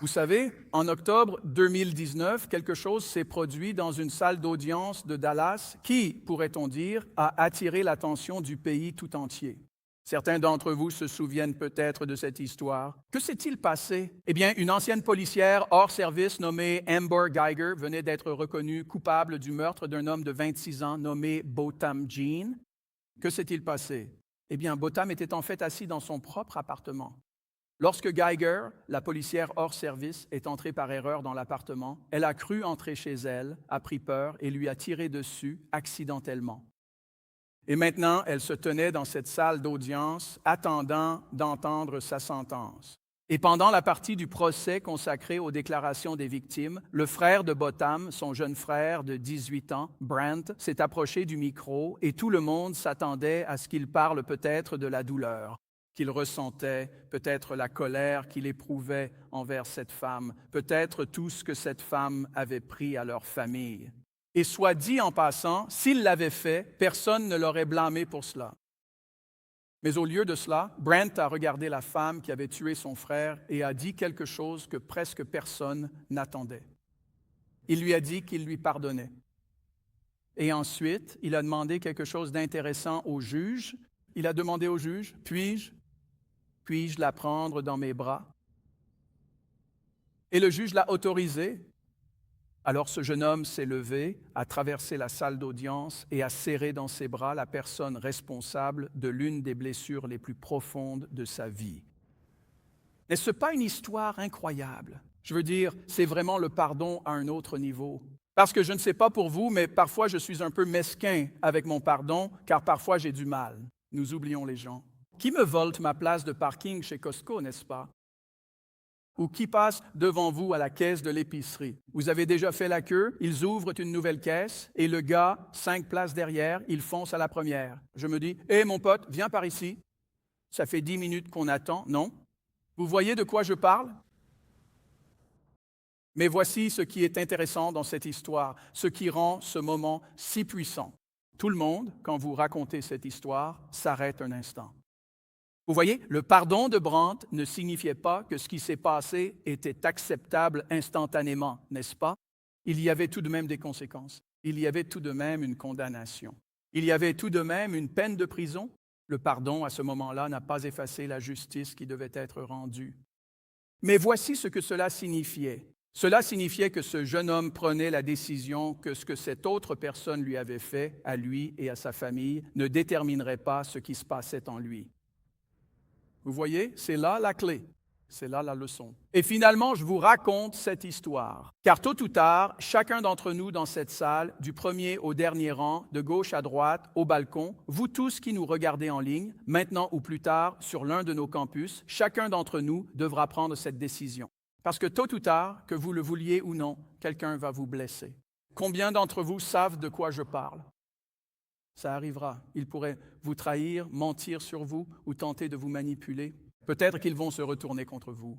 Vous savez, en octobre 2019, quelque chose s'est produit dans une salle d'audience de Dallas qui, pourrait-on dire, a attiré l'attention du pays tout entier. Certains d'entre vous se souviennent peut-être de cette histoire. Que s'est-il passé? Eh bien, une ancienne policière hors service nommée Amber Geiger venait d'être reconnue coupable du meurtre d'un homme de 26 ans nommé Botham Jean. Que s'est-il passé? Eh bien, Botham était en fait assis dans son propre appartement. Lorsque Geiger, la policière hors service, est entrée par erreur dans l'appartement, elle a cru entrer chez elle, a pris peur et lui a tiré dessus accidentellement. Et maintenant, elle se tenait dans cette salle d'audience, attendant d'entendre sa sentence. Et pendant la partie du procès consacrée aux déclarations des victimes, le frère de Botham, son jeune frère de 18 ans, Brent, s'est approché du micro et tout le monde s'attendait à ce qu'il parle peut-être de la douleur qu'il ressentait, peut-être la colère qu'il éprouvait envers cette femme, peut-être tout ce que cette femme avait pris à leur famille. Et soit dit en passant, s'il l'avait fait, personne ne l'aurait blâmé pour cela. Mais au lieu de cela, Brent a regardé la femme qui avait tué son frère et a dit quelque chose que presque personne n'attendait. Il lui a dit qu'il lui pardonnait. Et ensuite, il a demandé quelque chose d'intéressant au juge. Il a demandé au juge, puis-je la prendre dans mes bras? Et le juge l'a autorisé. Alors ce jeune homme s'est levé, a traversé la salle d'audience et a serré dans ses bras la personne responsable de l'une des blessures les plus profondes de sa vie. N'est-ce pas une histoire incroyable? Je veux dire, c'est vraiment le pardon à un autre niveau. Parce que je ne sais pas pour vous, mais parfois je suis un peu mesquin avec mon pardon, car parfois j'ai du mal. Nous oublions les gens. Qui me volte ma place de parking chez Costco, n'est-ce pas? Ou qui passe devant vous à la caisse de l'épicerie? Vous avez déjà fait la queue, ils ouvrent une nouvelle caisse et le gars, 5 places derrière, il fonce à la première. Je me dis, « Hé mon pote, viens par ici. » Ça fait 10 minutes qu'on attend, non? Vous voyez de quoi je parle? Mais voici ce qui est intéressant dans cette histoire, ce qui rend ce moment si puissant. Tout le monde, quand vous racontez cette histoire, s'arrête un instant. Vous voyez, le pardon de Brent ne signifiait pas que ce qui s'est passé était acceptable instantanément, n'est-ce pas? Il y avait tout de même des conséquences. Il y avait tout de même une condamnation. Il y avait tout de même une peine de prison. Le pardon, à ce moment-là, n'a pas effacé la justice qui devait être rendue. Mais voici ce que cela signifiait. Cela signifiait que ce jeune homme prenait la décision que ce que cette autre personne lui avait fait, à lui et à sa famille, ne déterminerait pas ce qui se passait en lui. Vous voyez, c'est là la clé, c'est là la leçon. Et finalement, je vous raconte cette histoire, car tôt ou tard, chacun d'entre nous dans cette salle, du premier au dernier rang, de gauche à droite, au balcon, vous tous qui nous regardez en ligne, maintenant ou plus tard, sur l'un de nos campus, chacun d'entre nous devra prendre cette décision. Parce que tôt ou tard, que vous le vouliez ou non, quelqu'un va vous blesser. Combien d'entre vous savent de quoi je parle? Ça arrivera. Ils pourraient vous trahir, mentir sur vous ou tenter de vous manipuler. Peut-être qu'ils vont se retourner contre vous.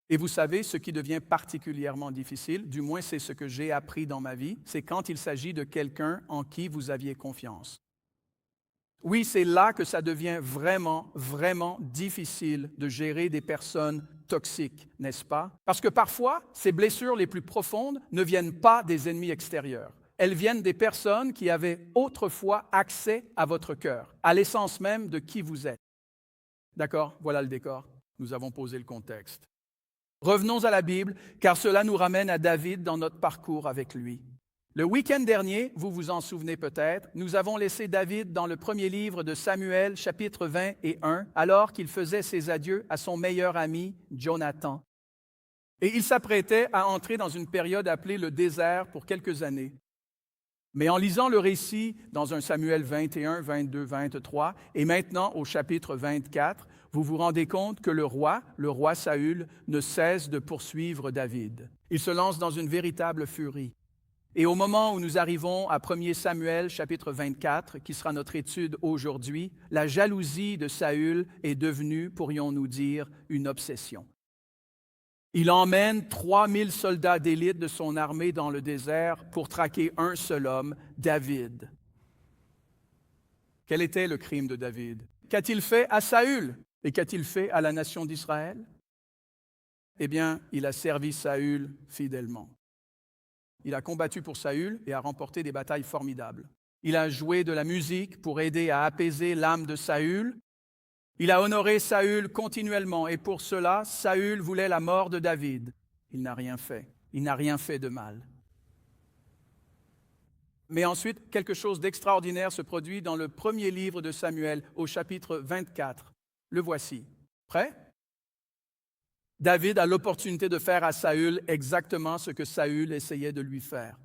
Et vous savez, ce qui devient particulièrement difficile, du moins c'est ce que j'ai appris dans ma vie, c'est quand il s'agit de quelqu'un en qui vous aviez confiance. Oui, c'est là que ça devient vraiment, vraiment difficile de gérer des personnes toxiques, n'est-ce pas? Parce que parfois, ces blessures les plus profondes ne viennent pas des ennemis extérieurs. Elles viennent des personnes qui avaient autrefois accès à votre cœur, à l'essence même de qui vous êtes. D'accord? Voilà le décor. Nous avons posé le contexte. Revenons à la Bible, car cela nous ramène à David dans notre parcours avec lui. Le week-end dernier, vous vous en souvenez peut-être, nous avons laissé David dans le premier livre de Samuel, chapitre 20 et 1, alors qu'il faisait ses adieux à son meilleur ami, Jonathan. Et il s'apprêtait à entrer dans une période appelée le désert pour quelques années. Mais en lisant le récit dans un Samuel 21, 22, 23, et maintenant au chapitre 24, vous vous rendez compte que le roi Saül, ne cesse de poursuivre David. Il se lance dans une véritable furie. Et au moment où nous arrivons à 1 Samuel, chapitre 24, qui sera notre étude aujourd'hui, la jalousie de Saül est devenue, pourrions-nous dire, une obsession. Il emmène 3000 soldats d'élite de son armée dans le désert pour traquer un seul homme, David. Quel était le crime de David? Qu'a-t-il fait à Saül? Et qu'a-t-il fait à la nation d'Israël? Eh bien, il a servi Saül fidèlement. Il a combattu pour Saül et a remporté des batailles formidables. Il a joué de la musique pour aider à apaiser l'âme de Saül. Il a honoré Saül continuellement et pour cela, Saül voulait la mort de David. Il n'a rien fait. Il n'a rien fait de mal. Mais ensuite, quelque chose d'extraordinaire se produit dans le premier livre de Samuel, au chapitre 24. Le voici. Prêt? David a l'opportunité de faire à Saül exactement ce que Saül essayait de lui faire.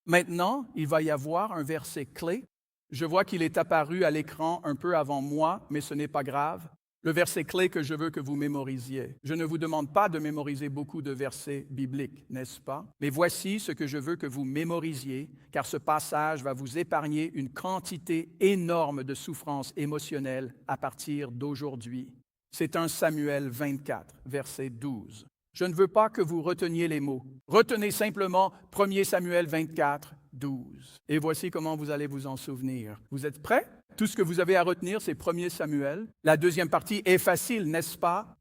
Maintenant, il va y avoir un verset clé. Je vois qu'il est apparu à l'écran un peu avant moi, mais ce n'est pas grave. Le verset clé que je veux que vous mémorisiez. Je ne vous demande pas de mémoriser beaucoup de versets bibliques, n'est-ce pas? Mais voici ce que je veux que vous mémorisiez, car ce passage va vous épargner une quantité énorme de souffrances émotionnelles à partir d'aujourd'hui. C'est 1 Samuel 24, verset 12. Je ne veux pas que vous reteniez les mots. Retenez simplement 1 Samuel 24, 12. Et voici comment vous allez vous en souvenir. Vous êtes prêts? Tout ce que vous avez à retenir, c'est 1 Samuel. La deuxième partie est facile, n'est-ce pas?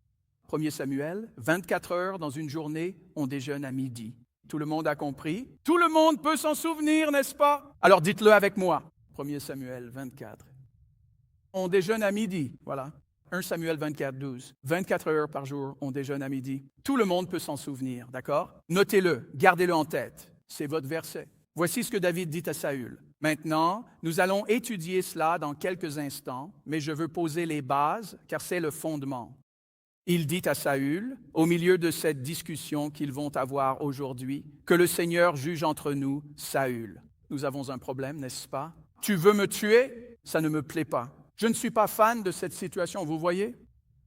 1 Samuel, 24 heures dans une journée, on déjeune à midi. Tout le monde a compris? Tout le monde peut s'en souvenir, n'est-ce pas? Alors dites-le avec moi. 1 Samuel 24. On déjeune à midi, voilà. 1 Samuel 24, 12. 24 heures par jour, on déjeune à midi. Tout le monde peut s'en souvenir, d'accord? Notez-le, gardez-le en tête. C'est votre verset. Voici ce que David dit à Saül. Maintenant, nous allons étudier cela dans quelques instants, mais je veux poser les bases, car c'est le fondement. Il dit à Saül, au milieu de cette discussion qu'ils vont avoir aujourd'hui, que le Seigneur juge entre nous, Saül. Nous avons un problème, n'est-ce pas? Tu veux me tuer? Ça ne me plaît pas. Je ne suis pas fan de cette situation, vous voyez?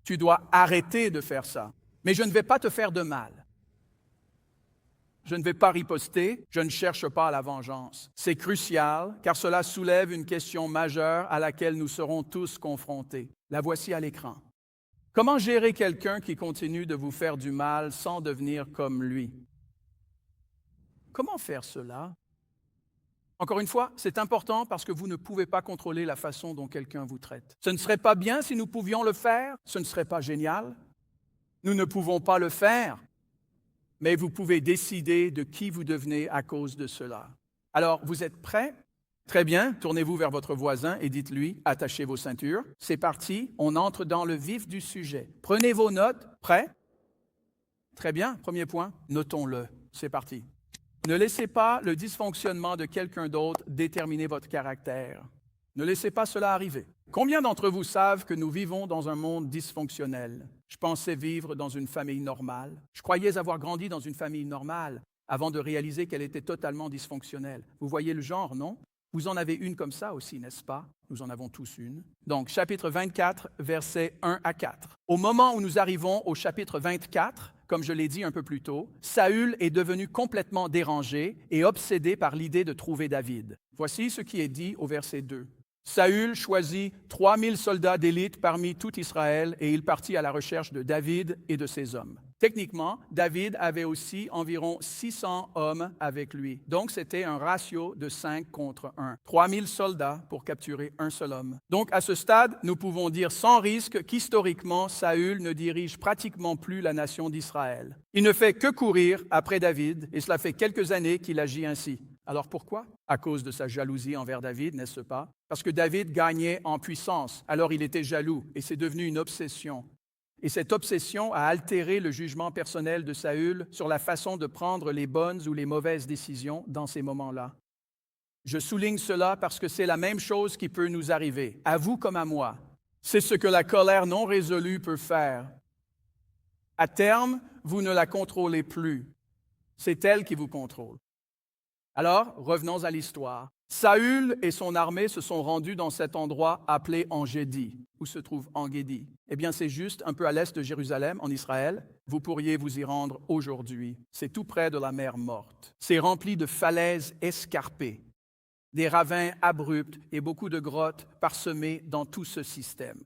Tu dois arrêter de faire ça. Mais je ne vais pas te faire de mal. Je ne vais pas riposter, je ne cherche pas la vengeance. C'est crucial, car cela soulève une question majeure à laquelle nous serons tous confrontés. La voici à l'écran. Comment gérer quelqu'un qui continue de vous faire du mal sans devenir comme lui? Comment faire cela? Encore une fois, c'est important parce que vous ne pouvez pas contrôler la façon dont quelqu'un vous traite. Ce ne serait pas bien si nous pouvions le faire, ce ne serait pas génial. Nous ne pouvons pas le faire, mais vous pouvez décider de qui vous devenez à cause de cela. Alors, vous êtes prêts? Très bien, tournez-vous vers votre voisin et dites-lui, attachez vos ceintures. C'est parti, on entre dans le vif du sujet. Prenez vos notes, prêts? Très bien, premier point, notons-le. C'est parti. Ne laissez pas le dysfonctionnement de quelqu'un d'autre déterminer votre caractère. Ne laissez pas cela arriver. Combien d'entre vous savent que nous vivons dans un monde dysfonctionnel? Je pensais vivre dans une famille normale. Je croyais avoir grandi dans une famille normale avant de réaliser qu'elle était totalement dysfonctionnelle. Vous voyez le genre, non? Vous en avez une comme ça aussi, n'est-ce pas? Nous en avons tous une. Donc, chapitre 24, versets 1 à 4. Au moment où nous arrivons au chapitre 24, comme je l'ai dit un peu plus tôt, Saül est devenu complètement dérangé et obsédé par l'idée de trouver David. Voici ce qui est dit au verset 2. Saül choisit 3000 soldats d'élite parmi tout Israël et il partit à la recherche de David et de ses hommes. Techniquement, David avait aussi environ 600 hommes avec lui. Donc, c'était un ratio de 5 contre 1. 3000 soldats pour capturer un seul homme. Donc, à ce stade, nous pouvons dire sans risque qu'historiquement, Saül ne dirige pratiquement plus la nation d'Israël. Il ne fait que courir après David et cela fait quelques années qu'il agit ainsi. Alors pourquoi? À cause de sa jalousie envers David, n'est-ce pas? Parce que David gagnait en puissance, alors il était jaloux et c'est devenu une obsession. Et cette obsession a altéré le jugement personnel de Saül sur la façon de prendre les bonnes ou les mauvaises décisions dans ces moments-là. Je souligne cela parce que c'est la même chose qui peut nous arriver, à vous comme à moi. C'est ce que la colère non résolue peut faire. À terme, vous ne la contrôlez plus. C'est elle qui vous contrôle. Alors, revenons à l'histoire. Saül et son armée se sont rendus dans cet endroit appelé En-Gedi, où se trouve En-Gedi. Eh bien, c'est juste un peu à l'est de Jérusalem, en Israël. Vous pourriez vous y rendre aujourd'hui. C'est tout près de la mer Morte. C'est rempli de falaises escarpées, des ravins abrupts et beaucoup de grottes parsemées dans tout ce système.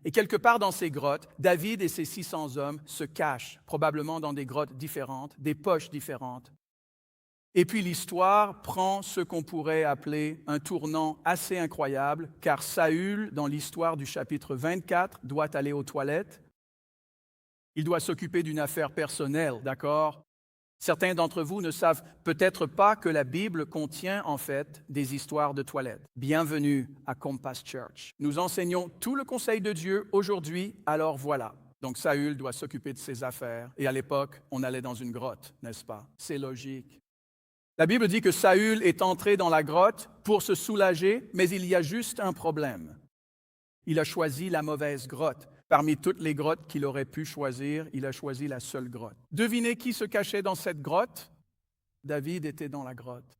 Et quelque part dans ces grottes, David et ses 600 hommes se cachent, probablement dans des grottes différentes, des poches différentes. Et puis l'histoire prend ce qu'on pourrait appeler un tournant assez incroyable, car Saül, dans l'histoire du chapitre 24, doit aller aux toilettes. Il doit s'occuper d'une affaire personnelle, d'accord? Certains d'entre vous ne savent peut-être pas que la Bible contient en fait des histoires de toilettes. Bienvenue à Compass Church. Nous enseignons tout le conseil de Dieu aujourd'hui, alors voilà. Donc Saül doit s'occuper de ses affaires. Et à l'époque, on allait dans une grotte, n'est-ce pas? C'est logique. La Bible dit que Saül est entré dans la grotte pour se soulager, mais il y a juste un problème. Il a choisi la mauvaise grotte. Parmi toutes les grottes qu'il aurait pu choisir, il a choisi la seule grotte. Devinez qui se cachait dans cette grotte? David était dans la grotte.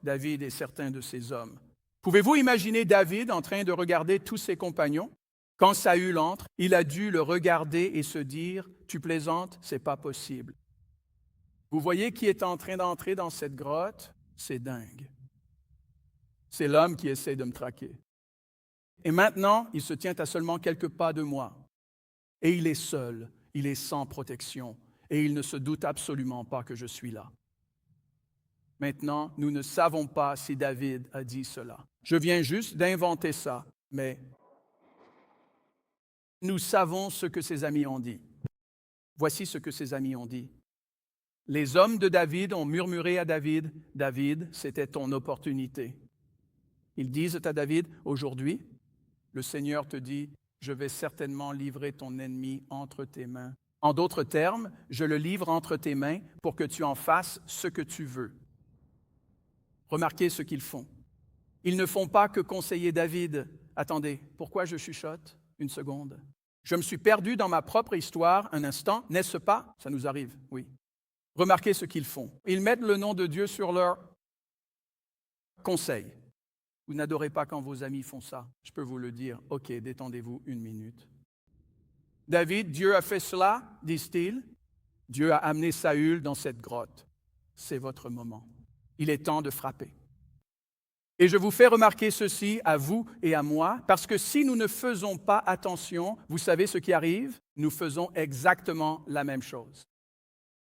David et certains de ses hommes. Pouvez-vous imaginer David en train de regarder tous ses compagnons? Quand Saül entre, il a dû le regarder et se dire « Tu plaisantes, c'est pas possible ». Vous voyez qui est en train d'entrer dans cette grotte? C'est dingue. C'est l'homme qui essaie de me traquer. Et maintenant, il se tient à seulement quelques pas de moi. Et il est seul, il est sans protection, et il ne se doute absolument pas que je suis là. Maintenant, nous ne savons pas si David a dit cela. Je viens juste d'inventer ça, mais nous savons ce que ses amis ont dit. Voici ce que ses amis ont dit. Les hommes de David ont murmuré à David, « David, c'était ton opportunité. » Ils disent à David, « Aujourd'hui, le Seigneur te dit, je vais certainement livrer ton ennemi entre tes mains. En d'autres termes, je le livre entre tes mains pour que tu en fasses ce que tu veux. » Remarquez ce qu'ils font. Ils ne font pas que conseiller David. Attendez, pourquoi je chuchote? Une seconde. Je me suis perdu dans ma propre histoire un instant, n'est-ce pas? Ça nous arrive, oui. Remarquez ce qu'ils font. Ils mettent le nom de Dieu sur leur conseil. Vous n'adorez pas quand vos amis font ça. Je peux vous le dire. OK, détendez-vous une minute. David, Dieu a fait cela, disent-ils. Dieu a amené Saül dans cette grotte. C'est votre moment. Il est temps de frapper. Et je vous fais remarquer ceci à vous et à moi, parce que si nous ne faisons pas attention, vous savez ce qui arrive? Nous faisons exactement la même chose.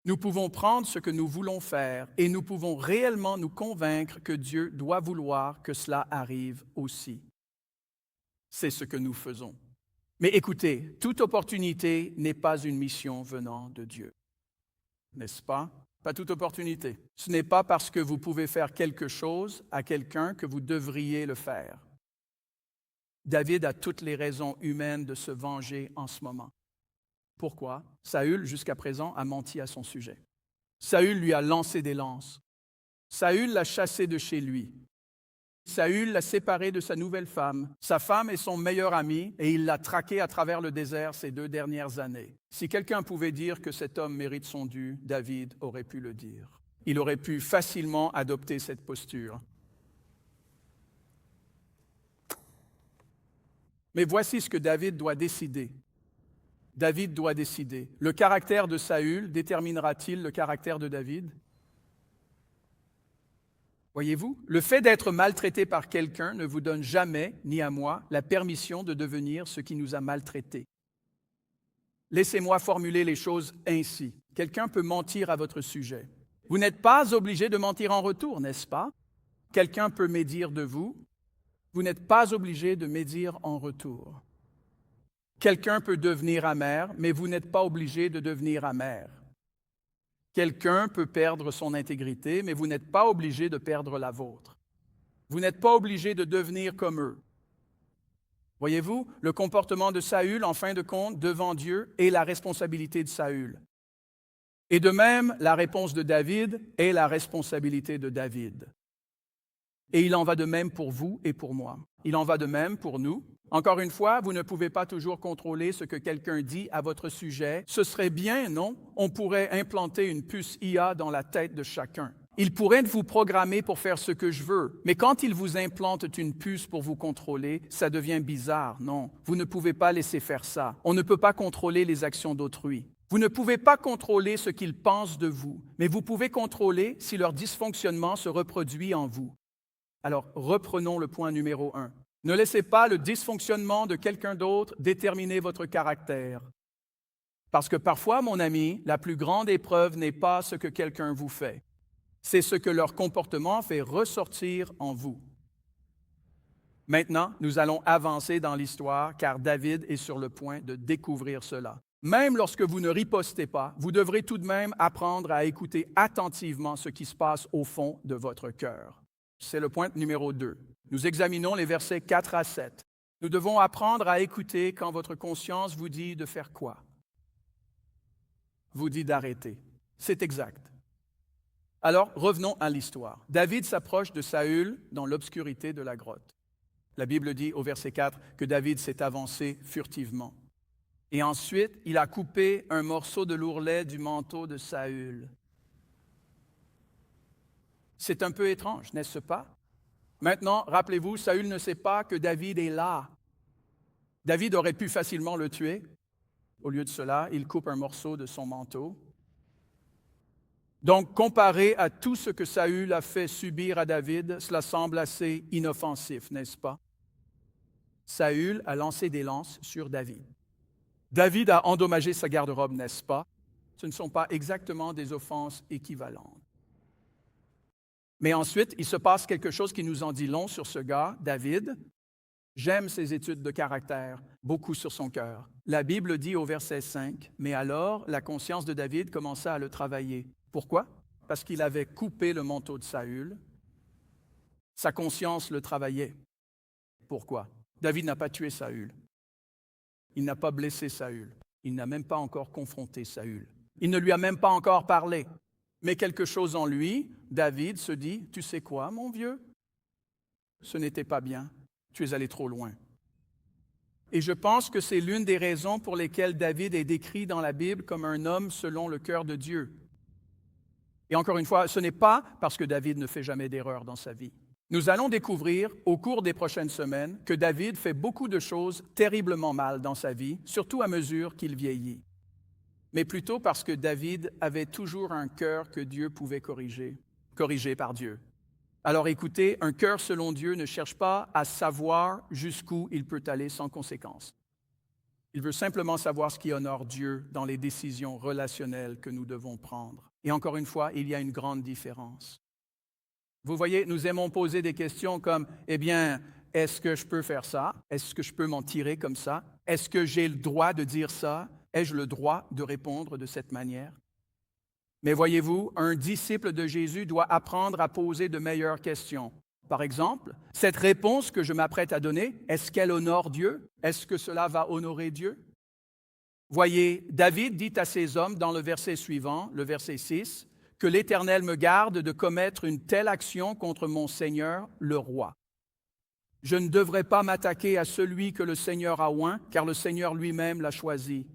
Nous pouvons prendre ce que nous voulons faire et nous pouvons réellement nous convaincre que Dieu doit vouloir que cela arrive aussi. C'est ce que nous faisons. Mais écoutez, toute opportunité n'est pas une mission venant de Dieu. N'est-ce pas? Pas toute opportunité. Ce n'est pas parce que vous pouvez faire quelque chose à quelqu'un que vous devriez le faire. David a toutes les raisons humaines de se venger en ce moment. Pourquoi? Saül, jusqu'à présent, a menti à son sujet. Saül lui a lancé des lances. Saül l'a chassé de chez lui. Saül l'a séparé de sa nouvelle femme. Sa femme est son meilleur ami et il l'a traqué à travers le désert ces 2 dernières années. Si quelqu'un pouvait dire que cet homme mérite son dû, David aurait pu le dire. Il aurait pu facilement adopter cette posture. Mais voici ce que David doit décider. David doit décider. Le caractère de Saül déterminera-t-il le caractère de David? Voyez-vous, le fait d'être maltraité par quelqu'un ne vous donne jamais, ni à moi, la permission de devenir ce qui nous a maltraités. Laissez-moi formuler les choses ainsi. Quelqu'un peut mentir à votre sujet. Vous n'êtes pas obligé de mentir en retour, n'est-ce pas? Quelqu'un peut médire de vous. Vous n'êtes pas obligé de médire en retour. Quelqu'un peut devenir amer, mais vous n'êtes pas obligé de devenir amer. Quelqu'un peut perdre son intégrité, mais vous n'êtes pas obligé de perdre la vôtre. Vous n'êtes pas obligé de devenir comme eux. Voyez-vous, le comportement de Saül, en fin de compte, devant Dieu, est la responsabilité de Saül. Et de même, la réponse de David est la responsabilité de David. Et il en va de même pour vous et pour moi. Il en va de même pour nous. Encore une fois, vous ne pouvez pas toujours contrôler ce que quelqu'un dit à votre sujet. Ce serait bien, non? On pourrait implanter une puce IA dans la tête de chacun. Il pourrait vous programmer pour faire ce que je veux, mais quand il vous implante une puce pour vous contrôler, ça devient bizarre, non? Vous ne pouvez pas laisser faire ça. On ne peut pas contrôler les actions d'autrui. Vous ne pouvez pas contrôler ce qu'ils pensent de vous, mais vous pouvez contrôler si leur dysfonctionnement se reproduit en vous. Alors, reprenons le point numéro 1. Ne laissez pas le dysfonctionnement de quelqu'un d'autre déterminer votre caractère. Parce que parfois, mon ami, la plus grande épreuve n'est pas ce que quelqu'un vous fait. C'est ce que leur comportement fait ressortir en vous. Maintenant, nous allons avancer dans l'histoire car David est sur le point de découvrir cela. Même lorsque vous ne ripostez pas, vous devrez tout de même apprendre à écouter attentivement ce qui se passe au fond de votre cœur. C'est le point numéro 2. Nous examinons les versets 4 à 7. Nous devons apprendre à écouter quand votre conscience vous dit de faire quoi? Vous dit d'arrêter. C'est exact. Alors, revenons à l'histoire. David s'approche de Saül dans l'obscurité de la grotte. La Bible dit au verset 4 que David s'est avancé furtivement. Et ensuite, il a coupé un morceau de l'ourlet du manteau de Saül. C'est un peu étrange, n'est-ce pas? Maintenant, rappelez-vous, Saül ne sait pas que David est là. David aurait pu facilement le tuer. Au lieu de cela, il coupe un morceau de son manteau. Donc, comparé à tout ce que Saül a fait subir à David, cela semble assez inoffensif, n'est-ce pas? Saül a lancé des lances sur David. David a endommagé sa garde-robe, n'est-ce pas? Ce ne sont pas exactement des offenses équivalentes. Mais ensuite, il se passe quelque chose qui nous en dit long sur ce gars, David. J'aime ses études de caractère, beaucoup sur son cœur. La Bible dit au verset 5, « Mais alors, la conscience de David commença à le travailler. » Pourquoi? Parce qu'il avait coupé le manteau de Saül. Sa conscience le travaillait. Pourquoi? David n'a pas tué Saül. Il n'a pas blessé Saül. Il n'a même pas encore confronté Saül. Il ne lui a même pas encore parlé. Mais quelque chose en lui, David se dit, « Tu sais quoi, mon vieux? Ce n'était pas bien. Tu es allé trop loin. » Et je pense que c'est l'une des raisons pour lesquelles David est décrit dans la Bible comme un homme selon le cœur de Dieu. Et encore une fois, ce n'est pas parce que David ne fait jamais d'erreur dans sa vie. Nous allons découvrir au cours des prochaines semaines que David fait beaucoup de choses terriblement mal dans sa vie, surtout à mesure qu'il vieillit. Mais plutôt parce que David avait toujours un cœur que Dieu pouvait corrigé par Dieu. Alors écoutez, un cœur selon Dieu ne cherche pas à savoir jusqu'où il peut aller sans conséquence. Il veut simplement savoir ce qui honore Dieu dans les décisions relationnelles que nous devons prendre. Et encore une fois, il y a une grande différence. Vous voyez, nous aimons poser des questions comme, eh bien, est-ce que je peux faire ça? Est-ce que je peux m'en tirer comme ça? Est-ce que j'ai le droit de dire ça? Ai-je le droit de répondre de cette manière? Mais voyez-vous, un disciple de Jésus doit apprendre à poser de meilleures questions. Par exemple, cette réponse que je m'apprête à donner, est-ce qu'elle honore Dieu? Est-ce que cela va honorer Dieu? Voyez, David dit à ses hommes dans le verset suivant, le verset 6, que l'Éternel me garde de commettre une telle action contre mon Seigneur, le roi. Je ne devrais pas m'attaquer à celui que le Seigneur a oint, car le Seigneur lui-même l'a choisi.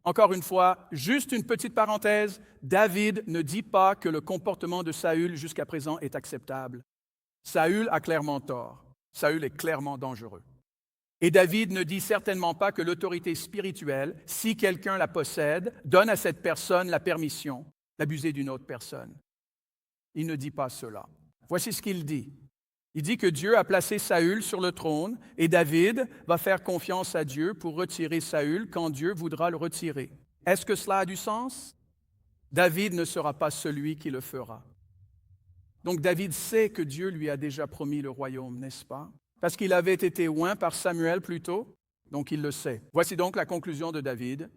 Encore une fois, juste une petite parenthèse, David ne dit pas que le comportement de Saül jusqu'à présent est acceptable. Saül a clairement tort. Saül est clairement dangereux. Et David ne dit certainement pas que l'autorité spirituelle, si quelqu'un la possède, donne à cette personne la permission d'abuser d'une autre personne. Il ne dit pas cela. Voici ce qu'il dit. Il dit que Dieu a placé Saül sur le trône et David va faire confiance à Dieu pour retirer Saül quand Dieu voudra le retirer. Est-ce que cela a du sens? David ne sera pas celui qui le fera. Donc David sait que Dieu lui a déjà promis le royaume, n'est-ce pas? Parce qu'il avait été oint par Samuel plus tôt, donc il le sait. Voici donc la conclusion de David.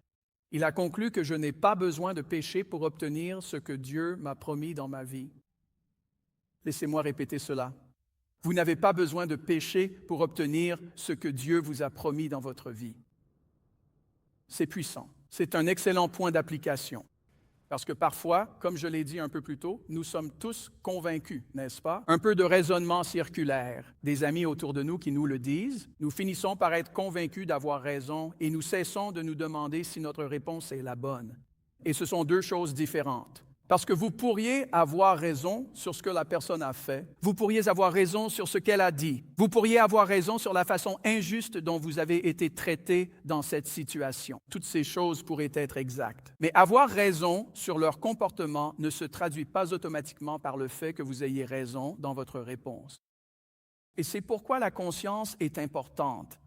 Il a conclu que je n'ai pas besoin de pécher pour obtenir ce que Dieu m'a promis dans ma vie. Laissez-moi répéter cela. Vous n'avez pas besoin de pécher pour obtenir ce que Dieu vous a promis dans votre vie. C'est puissant. C'est un excellent point d'application. Parce que parfois, comme je l'ai dit un peu plus tôt, nous sommes tous convaincus, n'est-ce pas? Un peu de raisonnement circulaire. Des amis autour de nous qui nous le disent, nous finissons par être convaincus d'avoir raison et nous cessons de nous demander si notre réponse est la bonne. Et ce sont deux choses différentes. Parce que vous pourriez avoir raison sur ce que la personne a fait. Vous pourriez avoir raison sur ce qu'elle a dit. Vous pourriez avoir raison sur la façon injuste dont vous avez été traité dans cette situation. Toutes ces choses pourraient être exactes. Mais avoir raison sur leur comportement ne se traduit pas automatiquement par le fait que vous ayez raison dans votre réponse. Et c'est pourquoi la conscience est importante.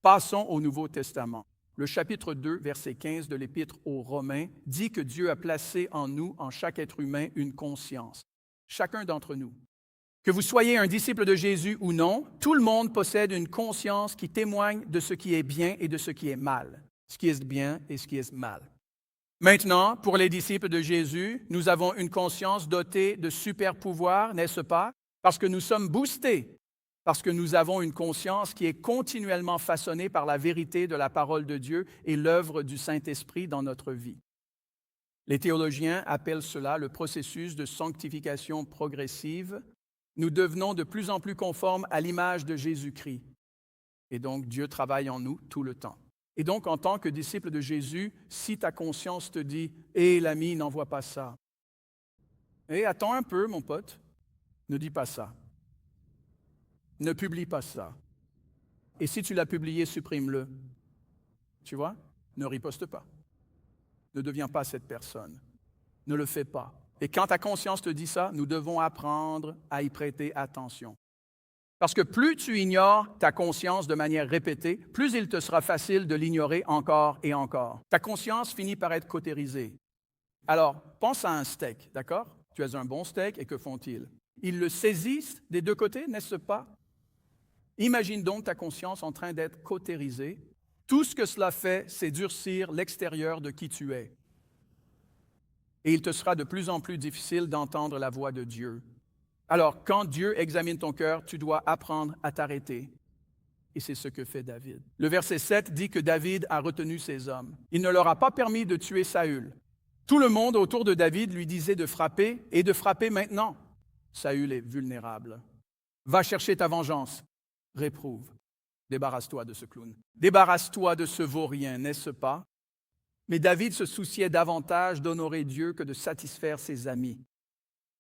Passons au Nouveau Testament. Le chapitre 2, verset 15 de l'Épître aux Romains dit que Dieu a placé en nous, en chaque être humain, une conscience. Chacun d'entre nous. Que vous soyez un disciple de Jésus ou non, tout le monde possède une conscience qui témoigne de ce qui est bien et de ce qui est mal. ce qui est bien et ce qui est mal. Maintenant, pour les disciples de Jésus, nous avons une conscience dotée de super pouvoirs, n'est-ce pas? Parce que nous sommes boostés, parce que nous avons une conscience qui est continuellement façonnée par la vérité de la parole de Dieu et l'œuvre du Saint-Esprit dans notre vie. Les théologiens appellent cela le processus de sanctification progressive. Nous devenons de plus en plus conformes à l'image de Jésus-Christ. Et donc, Dieu travaille en nous tout le temps. Et donc, en tant que disciple de Jésus, si ta conscience te dit « Hé, l'ami, n'envoie pas ça. » Hé, attends un peu, mon pote. Ne dis pas ça. Ne publie pas ça. Et si tu l'as publié, supprime-le. Tu vois? Ne riposte pas. Ne deviens pas cette personne. Ne le fais pas. Et quand ta conscience te dit ça, nous devons apprendre à y prêter attention. Parce que plus tu ignores ta conscience de manière répétée, plus il te sera facile de l'ignorer encore et encore. Ta conscience finit par être cautérisée. Alors, pense à un steak, d'accord? Tu as un bon steak et que font-ils? Ils le saisissent des deux côtés, n'est-ce pas? Imagine donc ta conscience en train d'être cautérisée. Tout ce que cela fait, c'est durcir l'extérieur de qui tu es. Et il te sera de plus en plus difficile d'entendre la voix de Dieu. Alors, quand Dieu examine ton cœur, tu dois apprendre à t'arrêter. Et c'est ce que fait David. Le verset 7 dit que David a retenu ses hommes. Il ne leur a pas permis de tuer Saül. Tout le monde autour de David lui disait de frapper et de frapper maintenant. Saül est vulnérable. Va chercher ta vengeance. Réprouve. Débarrasse-toi de ce clown. Débarrasse-toi de ce vaurien, n'est-ce pas? Mais David se souciait davantage d'honorer Dieu que de satisfaire ses amis.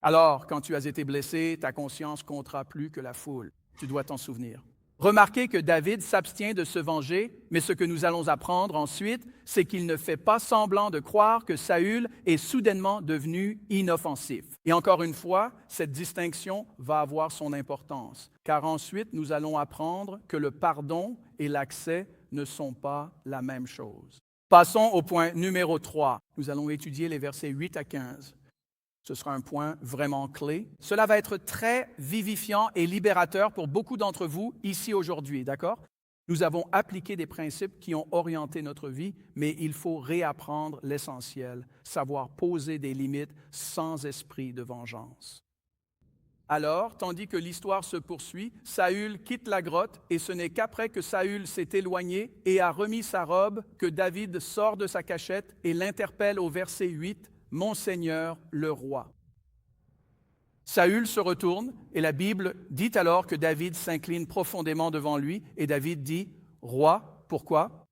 Alors, quand tu as été blessé, ta conscience comptera plus que la foule. Tu dois t'en souvenir. Remarquez que David s'abstient de se venger, mais ce que nous allons apprendre ensuite, c'est qu'il ne fait pas semblant de croire que Saül est soudainement devenu inoffensif. Et encore une fois, cette distinction va avoir son importance, car ensuite nous allons apprendre que le pardon et l'accès ne sont pas la même chose. Passons au point numéro 3. Nous allons étudier les versets 8 à 15. Ce sera un point vraiment clé. Cela va être très vivifiant et libérateur pour beaucoup d'entre vous ici aujourd'hui, d'accord? Nous avons appliqué des principes qui ont orienté notre vie, mais il faut réapprendre l'essentiel, savoir poser des limites sans esprit de vengeance. Alors, tandis que l'histoire se poursuit, Saül quitte la grotte et ce n'est qu'après que Saül s'est éloigné et a remis sa robe que David sort de sa cachette et l'interpelle au verset 8. « Mon Seigneur, le roi. » Saül se retourne et la Bible dit alors que David s'incline profondément devant lui et David dit « Roi, pourquoi?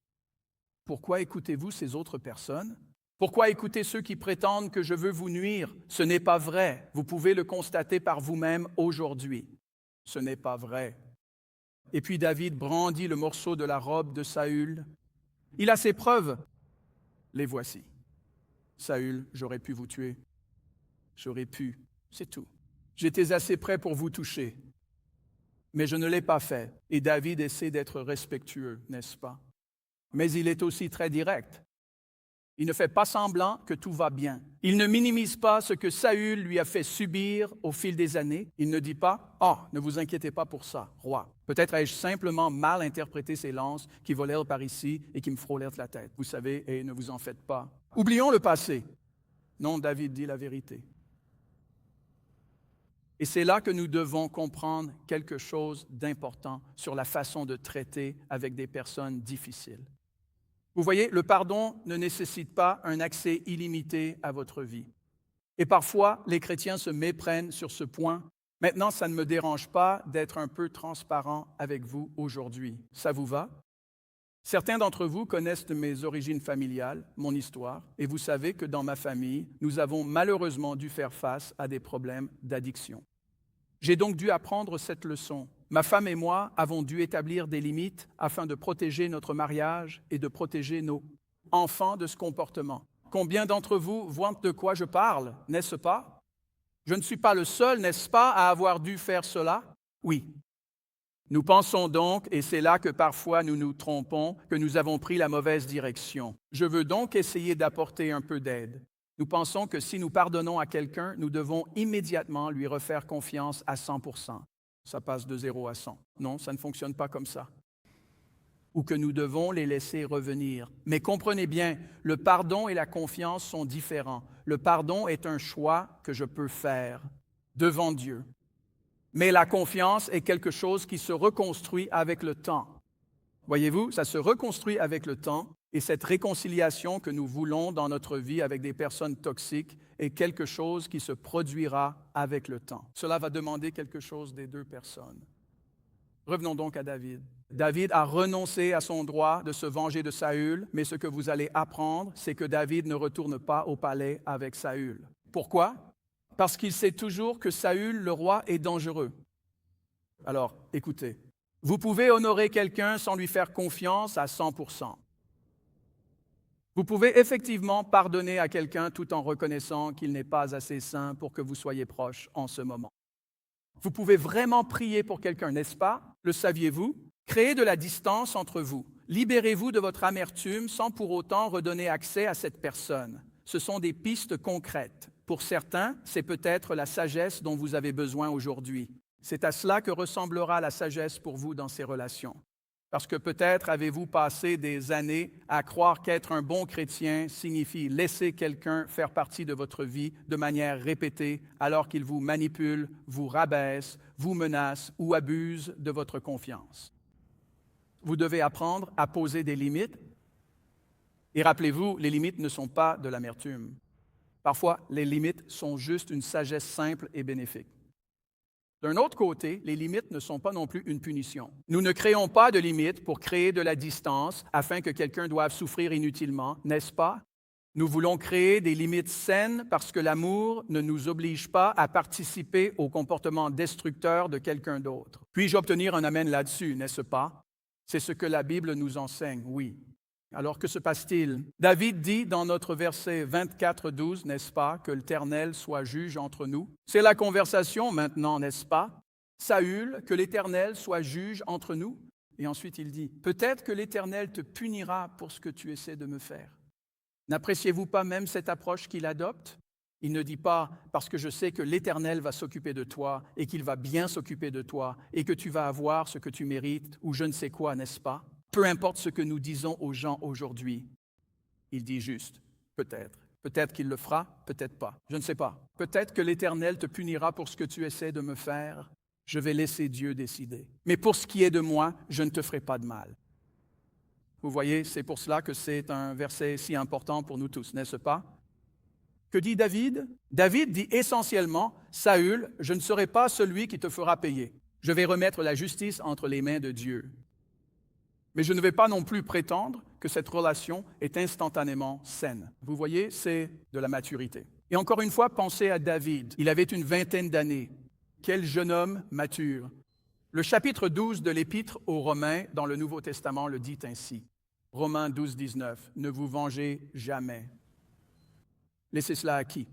Pourquoi écoutez-vous ces autres personnes? Pourquoi écoutez ceux qui prétendent que je veux vous nuire? Ce n'est pas vrai. Vous pouvez le constater par vous-même aujourd'hui. Ce n'est pas vrai. » Et puis David brandit le morceau de la robe de Saül. Il a ses preuves. Les voici. Saül, j'aurais pu vous tuer. J'aurais pu, c'est tout. J'étais assez près pour vous toucher. Mais je ne l'ai pas fait. Et David essaie d'être respectueux, n'est-ce pas? Mais il est aussi très direct. Il ne fait pas semblant que tout va bien. Il ne minimise pas ce que Saül lui a fait subir au fil des années. Il ne dit pas « Ah, ne vous inquiétez pas pour ça, roi. Peut-être ai-je simplement mal interprété ces lances qui volèrent par ici et qui me frôlèrent la tête. Vous savez, et ne vous en faites pas. Oublions le passé. » Non, David dit la vérité. Et c'est là que nous devons comprendre quelque chose d'important sur la façon de traiter avec des personnes difficiles. Vous voyez, le pardon ne nécessite pas un accès illimité à votre vie. Et parfois, les chrétiens se méprennent sur ce point. Maintenant, ça ne me dérange pas d'être un peu transparent avec vous aujourd'hui. Ça vous va? Certains d'entre vous connaissent mes origines familiales, mon histoire, et vous savez que dans ma famille, nous avons malheureusement dû faire face à des problèmes d'addiction. J'ai donc dû apprendre cette leçon. Ma femme et moi avons dû établir des limites afin de protéger notre mariage et de protéger nos enfants de ce comportement. Combien d'entre vous voient de quoi je parle, n'est-ce pas? Je ne suis pas le seul, n'est-ce pas, à avoir dû faire cela? Oui. Nous pensons donc, et c'est là que parfois nous nous trompons, que nous avons pris la mauvaise direction. Je veux donc essayer d'apporter un peu d'aide. Nous pensons que si nous pardonnons à quelqu'un, nous devons immédiatement lui refaire confiance à 100%. Ça passe de 0 à 100. Non, ça ne fonctionne pas comme ça. ou que nous devons les laisser revenir. Mais comprenez bien, le pardon et la confiance sont différents. Le pardon est un choix que je peux faire devant Dieu. Mais la confiance est quelque chose qui se reconstruit avec le temps. Voyez-vous, ça se reconstruit avec le temps et cette réconciliation que nous voulons dans notre vie avec des personnes toxiques est quelque chose qui se produira avec le temps. Cela va demander quelque chose des deux personnes. Revenons donc à David. David a renoncé à son droit de se venger de Saül, mais ce que vous allez apprendre, c'est que David ne retourne pas au palais avec Saül. Pourquoi? Parce qu'il sait toujours que Saül, le roi, est dangereux. Alors, écoutez, vous pouvez honorer quelqu'un sans lui faire confiance à 100%. Vous pouvez effectivement pardonner à quelqu'un tout en reconnaissant qu'il n'est pas assez saint pour que vous soyez proche en ce moment. Vous pouvez vraiment prier pour quelqu'un, n'est-ce pas? Le saviez-vous? Créez de la distance entre vous. Libérez-vous de votre amertume sans pour autant redonner accès à cette personne. Ce sont des pistes concrètes. Pour certains, c'est peut-être la sagesse dont vous avez besoin aujourd'hui. C'est à cela que ressemblera la sagesse pour vous dans ces relations. Parce que peut-être avez-vous passé des années à croire qu'être un bon chrétien signifie laisser quelqu'un faire partie de votre vie de manière répétée alors qu'il vous manipule, vous rabaisse, vous menace ou abuse de votre confiance. Vous devez apprendre à poser des limites. Et rappelez-vous, les limites ne sont pas de l'amertume. Parfois, les limites sont juste une sagesse simple et bénéfique. D'un autre côté, les limites ne sont pas non plus une punition. Nous ne créons pas de limites pour créer de la distance afin que quelqu'un doive souffrir inutilement, n'est-ce pas? Nous voulons créer des limites saines parce que l'amour ne nous oblige pas à participer au comportement destructeur de quelqu'un d'autre. Puis-je obtenir un amen là-dessus, n'est-ce pas? C'est ce que la Bible nous enseigne, oui. Alors, que se passe-t-il? David dit dans notre verset 24-12, n'est-ce pas, que l'Éternel soit juge entre nous. C'est la conversation maintenant, n'est-ce pas? Saül, que l'Éternel soit juge entre nous. Et ensuite il dit, peut-être que l'Éternel te punira pour ce que tu essaies de me faire. N'appréciez-vous pas même cette approche qu'il adopte? Il ne dit pas, parce que je sais que l'Éternel va s'occuper de toi et qu'il va bien s'occuper de toi et que tu vas avoir ce que tu mérites ou je ne sais quoi, n'est-ce pas? Peu importe ce que nous disons aux gens aujourd'hui, il dit juste, peut-être. Peut-être qu'il le fera, peut-être pas. Je ne sais pas. Peut-être que l'Éternel te punira pour ce que tu essaies de me faire. Je vais laisser Dieu décider. Mais pour ce qui est de moi, je ne te ferai pas de mal. Vous voyez, c'est pour cela que c'est un verset si important pour nous tous, n'est-ce pas? Que dit David? David dit essentiellement, Saül, je ne serai pas celui qui te fera payer. Je vais remettre la justice entre les mains de Dieu. Mais je ne vais pas non plus prétendre que cette relation est instantanément saine. Vous voyez, c'est de la maturité. Et encore une fois, pensez à David. Il avait une vingtaine d'années. Quel jeune homme mature. Le chapitre 12 de l'Épître aux Romains dans le Nouveau Testament le dit ainsi. Romains 12, 19. Ne vous vengez jamais. Laissez cela à qui?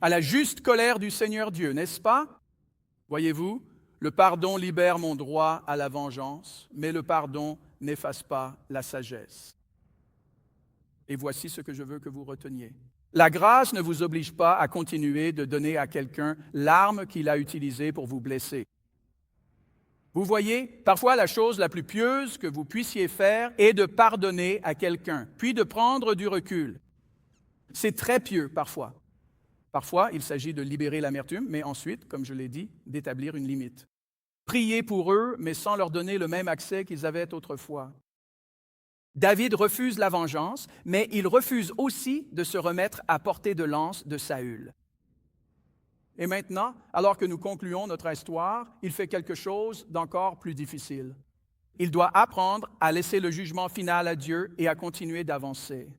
À la juste colère du Seigneur Dieu, n'est-ce pas? Voyez-vous, le pardon libère mon droit à la vengeance, mais le pardon n'efface pas la sagesse. Et voici ce que je veux que vous reteniez. La grâce ne vous oblige pas à continuer de donner à quelqu'un l'arme qu'il a utilisée pour vous blesser. Vous voyez, parfois la chose la plus pieuse que vous puissiez faire est de pardonner à quelqu'un, puis de prendre du recul. C'est très pieux parfois. Parfois, il s'agit de libérer l'amertume, mais ensuite, comme je l'ai dit, d'établir une limite. Prier pour eux, mais sans leur donner le même accès qu'ils avaient autrefois. David refuse la vengeance, mais il refuse aussi de se remettre à portée de lance de Saül. Et maintenant, alors que nous concluons notre histoire, il fait quelque chose d'encore plus difficile. Il doit apprendre à laisser le jugement final à Dieu et à continuer d'avancer.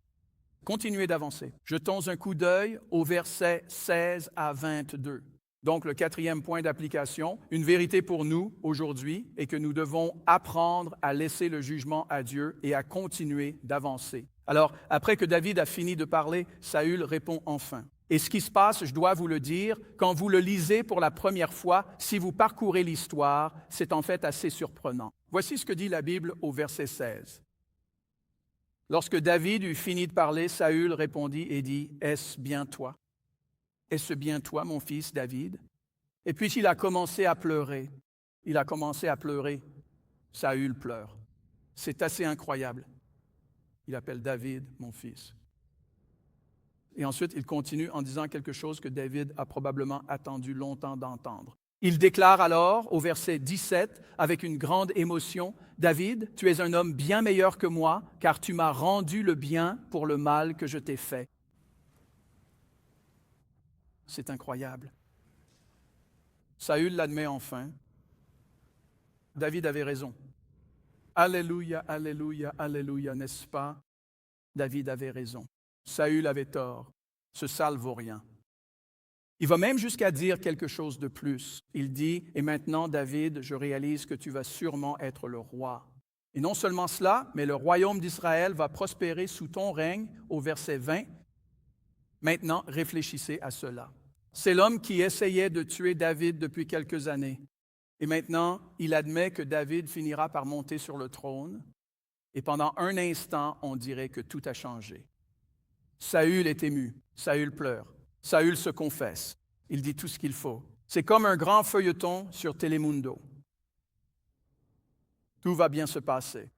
Continuez d'avancer. Jetons un coup d'œil aux versets 16 à 22. Donc, le 4e point d'application, une vérité pour nous aujourd'hui est que nous devons apprendre à laisser le jugement à Dieu et à continuer d'avancer. Alors, après que David a fini de parler, Saül répond enfin. Et ce qui se passe, je dois vous le dire, quand vous le lisez pour la première fois, si vous parcourez l'histoire, c'est en fait assez surprenant. Voici ce que dit la Bible au verset 16. Lorsque David eut fini de parler, Saül répondit et dit, « Est-ce bien toi? Est-ce bien toi, mon fils David? » Et puis il a commencé à pleurer. Il a commencé à pleurer. Saül pleure. C'est assez incroyable. Il appelle David mon fils. Et ensuite, il continue en disant quelque chose que David a probablement attendu longtemps d'entendre. Il déclare alors, au verset 17, avec une grande émotion, « David, tu es un homme bien meilleur que moi, car tu m'as rendu le bien pour le mal que je t'ai fait. » C'est incroyable. Saül l'admet enfin. David avait raison. Alléluia, alléluia, alléluia, n'est-ce pas? David avait raison. Saül avait tort. Ce sale vaut rien. Il va même jusqu'à dire quelque chose de plus. Il dit, « Et maintenant, David, je réalise que tu vas sûrement être le roi. » Et non seulement cela, mais le royaume d'Israël va prospérer sous ton règne, au verset 20. Maintenant, réfléchissez à cela. C'est l'homme qui essayait de tuer David depuis quelques années. Et maintenant, il admet que David finira par monter sur le trône. Et pendant un instant, on dirait que tout a changé. Saül est ému. Saül pleure. Saül se confesse. Il dit tout ce qu'il faut. C'est comme un grand feuilleton sur Telemundo. Tout va bien se passer.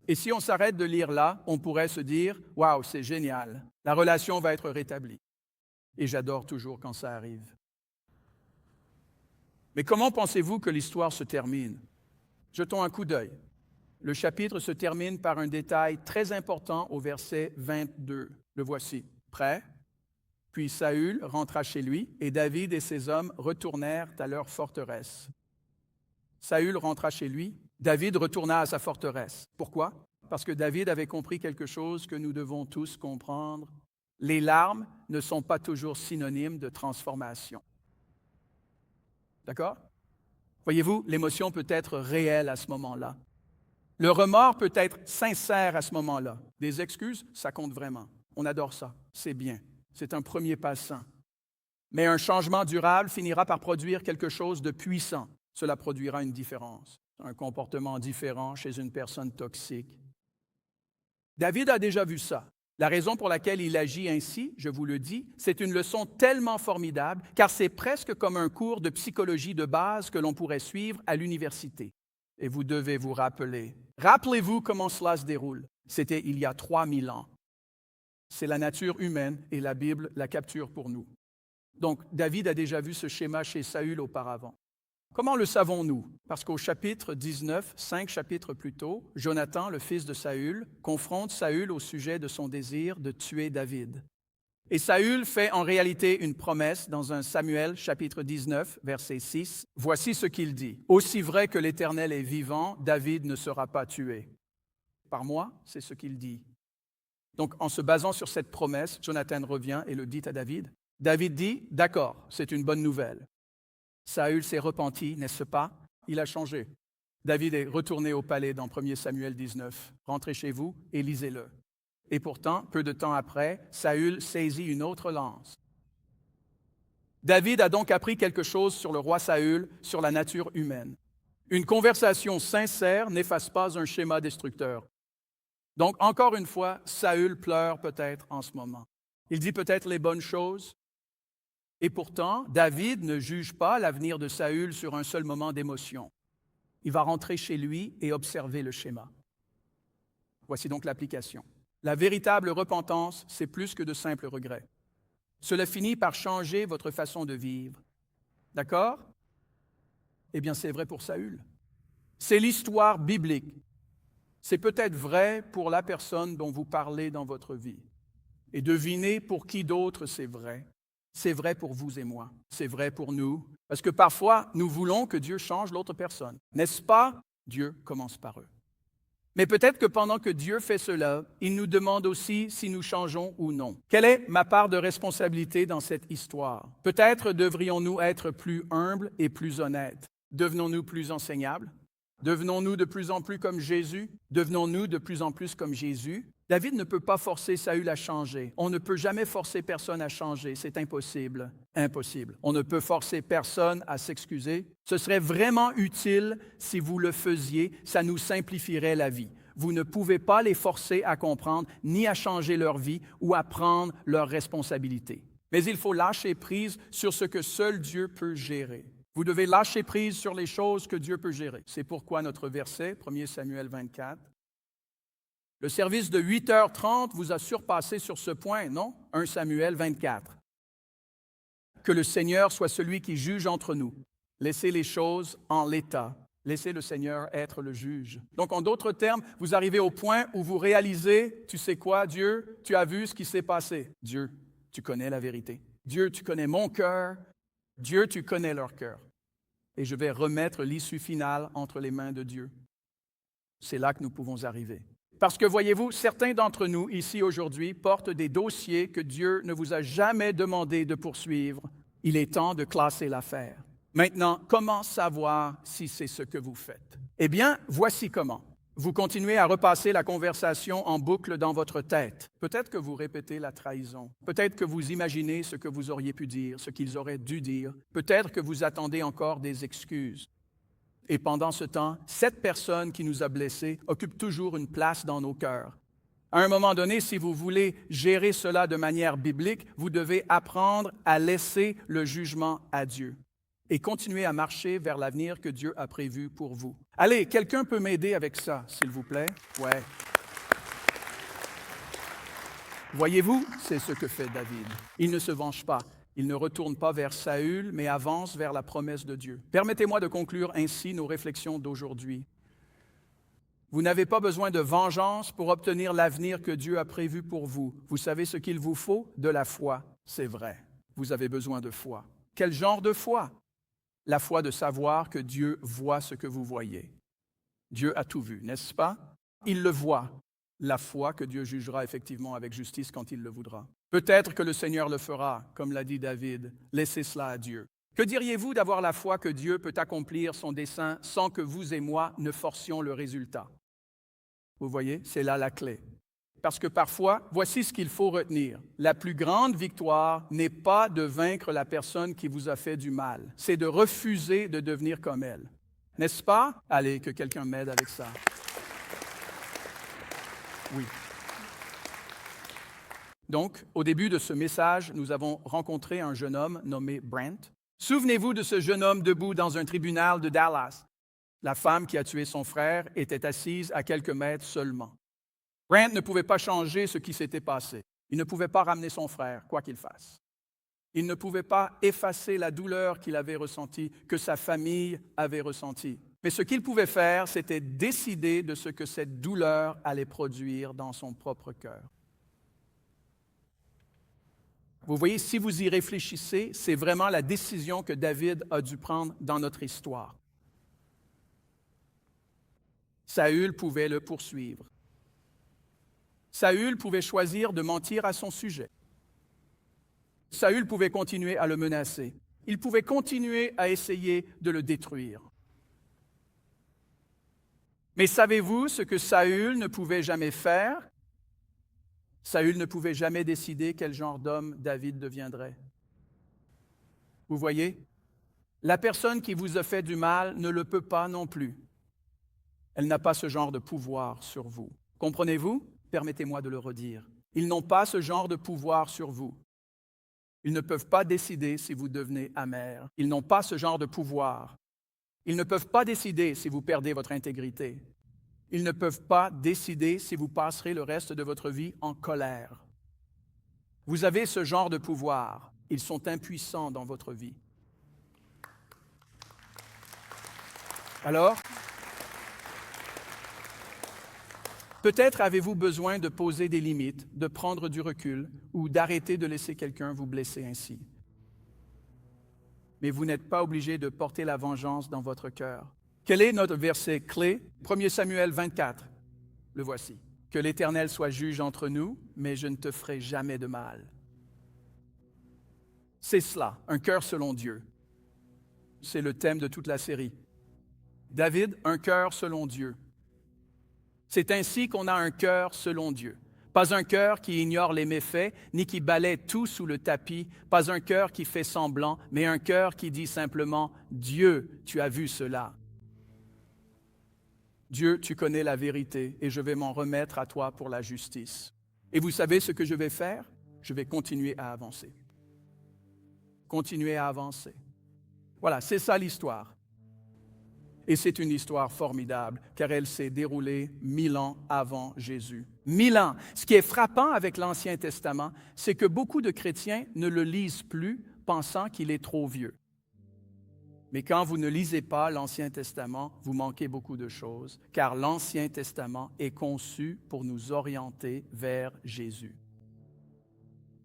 Et si on s'arrête de lire là, on pourrait se dire « Waouh, c'est génial, la relation va être rétablie. » Et j'adore toujours quand ça arrive. Mais comment pensez-vous que l'histoire se termine? Jetons un coup d'œil. Le chapitre se termine par un détail très important au verset 22. Le voici. Prêt? Puis Saül rentra chez lui, et David et ses hommes retournèrent à leur forteresse. Saül rentra chez lui, David retourna à sa forteresse. Pourquoi? Parce que David avait compris quelque chose que nous devons tous comprendre. Les larmes ne sont pas toujours synonymes de transformation. D'accord? Voyez-vous, l'émotion peut être réelle à ce moment-là. Le remords peut être sincère à ce moment-là. Des excuses, ça compte vraiment. On adore ça, c'est bien. C'est un premier pas sain. Mais un changement durable finira par produire quelque chose de puissant. Cela produira une différence, un comportement différent chez une personne toxique. David a déjà vu ça. La raison pour laquelle il agit ainsi, je vous le dis, c'est une leçon tellement formidable, car c'est presque comme un cours de psychologie de base que l'on pourrait suivre à l'université. Et vous devez vous rappeler. Rappelez-vous comment cela se déroule. C'était il y a 3000 ans. C'est la nature humaine et la Bible la capture pour nous. Donc, David a déjà vu ce schéma chez Saül auparavant. Comment le savons-nous? Parce qu'au chapitre 19, 5 chapitres plus tôt, Jonathan, le fils de Saül, confronte Saül au sujet de son désir de tuer David. Et Saül fait en réalité une promesse dans un Samuel, chapitre 19, verset 6. Voici ce qu'il dit. « Aussi vrai que l'Éternel est vivant, David ne sera pas tué. » Par moi, c'est ce qu'il dit. Donc, en se basant sur cette promesse, Jonathan revient et le dit à David. David dit, « D'accord, c'est une bonne nouvelle. » Saül s'est repenti, n'est-ce pas? Il a changé. David est retourné au palais dans 1 Samuel 19. Rentrez chez vous et lisez-le. Et pourtant, peu de temps après, Saül saisit une autre lance. David a donc appris quelque chose sur le roi Saül, sur la nature humaine. Une conversation sincère n'efface pas un schéma destructeur. Donc, encore une fois, Saül pleure peut-être en ce moment. Il dit peut-être les bonnes choses. Et pourtant, David ne juge pas l'avenir de Saül sur un seul moment d'émotion. Il va rentrer chez lui et observer le schéma. Voici donc l'application. La véritable repentance, c'est plus que de simples regrets. Cela finit par changer votre façon de vivre. D'accord? Eh bien, c'est vrai pour Saül. C'est l'histoire biblique. C'est peut-être vrai pour la personne dont vous parlez dans votre vie. Et devinez pour qui d'autre c'est vrai. C'est vrai pour vous et moi. C'est vrai pour nous. Parce que parfois, nous voulons que Dieu change l'autre personne. N'est-ce pas? Dieu commence par eux. Mais peut-être que pendant que Dieu fait cela, il nous demande aussi si nous changeons ou non. Quelle est ma part de responsabilité dans cette histoire? Peut-être devrions-nous être plus humbles et plus honnêtes. Devenons-nous plus enseignables? Devenons-nous de plus en plus comme Jésus? Devenons-nous de plus en plus comme Jésus? David ne peut pas forcer Saül à changer. On ne peut jamais forcer personne à changer. C'est impossible. Impossible. On ne peut forcer personne à s'excuser. Ce serait vraiment utile si vous le faisiez. Ça nous simplifierait la vie. Vous ne pouvez pas les forcer à comprendre ni à changer leur vie ou à prendre leurs responsabilités. Mais il faut lâcher prise sur ce que seul Dieu peut gérer. Vous devez lâcher prise sur les choses que Dieu peut gérer. C'est pourquoi notre verset, 1 Samuel 24, le service de 8h30 vous a surpassé sur ce point, non? 1 Samuel 24. Que le Seigneur soit celui qui juge entre nous. Laissez les choses en l'état. Laissez le Seigneur être le juge. Donc, en d'autres termes, vous arrivez au point où vous réalisez, tu sais quoi, Dieu, tu as vu ce qui s'est passé. Dieu, tu connais la vérité. Dieu, tu connais mon cœur. Dieu, tu connais leur cœur. Et je vais remettre l'issue finale entre les mains de Dieu. C'est là que nous pouvons arriver. Parce que, voyez-vous, certains d'entre nous, ici aujourd'hui, portent des dossiers que Dieu ne vous a jamais demandé de poursuivre. Il est temps de classer l'affaire. Maintenant, comment savoir si c'est ce que vous faites? Eh bien, voici comment. Vous continuez à repasser la conversation en boucle dans votre tête. Peut-être que vous répétez la trahison. Peut-être que vous imaginez ce que vous auriez pu dire, ce qu'ils auraient dû dire. Peut-être que vous attendez encore des excuses. Et pendant ce temps, cette personne qui nous a blessés occupe toujours une place dans nos cœurs. À un moment donné, si vous voulez gérer cela de manière biblique, vous devez apprendre à laisser le jugement à Dieu et continuer à marcher vers l'avenir que Dieu a prévu pour vous. Allez, quelqu'un peut m'aider avec ça, s'il vous plaît? Ouais. Voyez-vous, c'est ce que fait David. Il ne se venge pas. Il ne retourne pas vers Saül, mais avance vers la promesse de Dieu. Permettez-moi de conclure ainsi nos réflexions d'aujourd'hui. Vous n'avez pas besoin de vengeance pour obtenir l'avenir que Dieu a prévu pour vous. Vous savez ce qu'il vous faut? De la foi. C'est vrai. Vous avez besoin de foi. Quel genre de foi? La foi de savoir que Dieu voit ce que vous voyez. Dieu a tout vu, n'est-ce pas? Il le voit. La foi que Dieu jugera effectivement avec justice quand il le voudra. Peut-être que le Seigneur le fera, comme l'a dit David. Laissez cela à Dieu. Que diriez-vous d'avoir la foi que Dieu peut accomplir son dessein sans que vous et moi ne forcions le résultat? Vous voyez, c'est là la clé. Parce que parfois, voici ce qu'il faut retenir. La plus grande victoire n'est pas de vaincre la personne qui vous a fait du mal. C'est de refuser de devenir comme elle. N'est-ce pas? Allez, que quelqu'un m'aide avec ça. Oui. Donc, au début de ce message, nous avons rencontré un jeune homme nommé Brent. Souvenez-vous de ce jeune homme debout dans un tribunal de Dallas. La femme qui a tué son frère était assise à quelques mètres seulement. Brent ne pouvait pas changer ce qui s'était passé. Il ne pouvait pas ramener son frère, quoi qu'il fasse. Il ne pouvait pas effacer la douleur qu'il avait ressentie, que sa famille avait ressentie. Mais ce qu'il pouvait faire, c'était décider de ce que cette douleur allait produire dans son propre cœur. Vous voyez, si vous y réfléchissez, c'est vraiment la décision que David a dû prendre dans notre histoire. Saül pouvait le poursuivre. Saül pouvait choisir de mentir à son sujet. Saül pouvait continuer à le menacer. Il pouvait continuer à essayer de le détruire. Mais savez-vous ce que Saül ne pouvait jamais faire? Saül ne pouvait jamais décider quel genre d'homme David deviendrait. Vous voyez? La personne qui vous a fait du mal ne le peut pas non plus. Elle n'a pas ce genre de pouvoir sur vous. Comprenez-vous? Permettez-moi de le redire. Ils n'ont pas ce genre de pouvoir sur vous. Ils ne peuvent pas décider si vous devenez amer. Ils n'ont pas ce genre de pouvoir. Ils ne peuvent pas décider si vous perdez votre intégrité. Ils ne peuvent pas décider si vous passerez le reste de votre vie en colère. Vous avez ce genre de pouvoir. Ils sont impuissants dans votre vie. Alors, peut-être avez-vous besoin de poser des limites, de prendre du recul ou d'arrêter de laisser quelqu'un vous blesser ainsi. Mais vous n'êtes pas obligé de porter la vengeance dans votre cœur. Quel est notre verset clé? 1 Samuel 24. Le voici. Que l'Éternel soit juge entre nous, mais je ne te ferai jamais de mal. C'est cela, un cœur selon Dieu. C'est le thème de toute la série. David, un cœur selon Dieu. C'est ainsi qu'on a un cœur selon Dieu. Pas un cœur qui ignore les méfaits, ni qui balaie tout sous le tapis, pas un cœur qui fait semblant, mais un cœur qui dit simplement « Dieu, tu as vu cela. Dieu, tu connais la vérité et je vais m'en remettre à toi pour la justice. » Et vous savez ce que je vais faire? Je vais continuer à avancer. Continuer à avancer. Voilà, c'est ça l'histoire. Et c'est une histoire formidable, car elle s'est déroulée 1000 ans avant Jésus. 1000 ans. Ce qui est frappant avec l'Ancien Testament, c'est que beaucoup de chrétiens ne le lisent plus, pensant qu'il est trop vieux. Mais quand vous ne lisez pas l'Ancien Testament, vous manquez beaucoup de choses, car l'Ancien Testament est conçu pour nous orienter vers Jésus.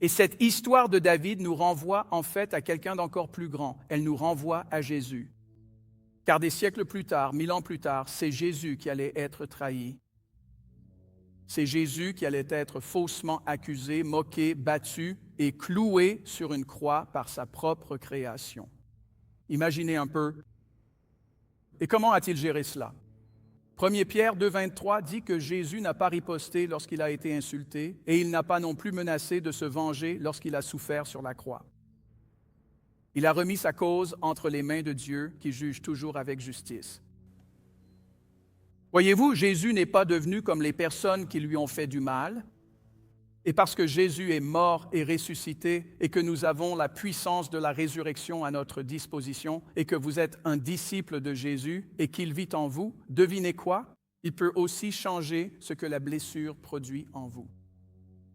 Et cette histoire de David nous renvoie en fait à quelqu'un d'encore plus grand. Elle nous renvoie à Jésus. Car des siècles plus tard, 1000 ans plus tard, c'est Jésus qui allait être trahi. C'est Jésus qui allait être faussement accusé, moqué, battu et cloué sur une croix par sa propre création. Imaginez un peu. Et comment a-t-il géré cela? 1 Pierre 2,23 dit que Jésus n'a pas riposté lorsqu'il a été insulté et il n'a pas non plus menacé de se venger lorsqu'il a souffert sur la croix. Il a remis sa cause entre les mains de Dieu qui juge toujours avec justice. Voyez-vous, Jésus n'est pas devenu comme les personnes qui lui ont fait du mal. Et parce que Jésus est mort et ressuscité et que nous avons la puissance de la résurrection à notre disposition et que vous êtes un disciple de Jésus et qu'il vit en vous, devinez quoi? Il peut aussi changer ce que la blessure produit en vous.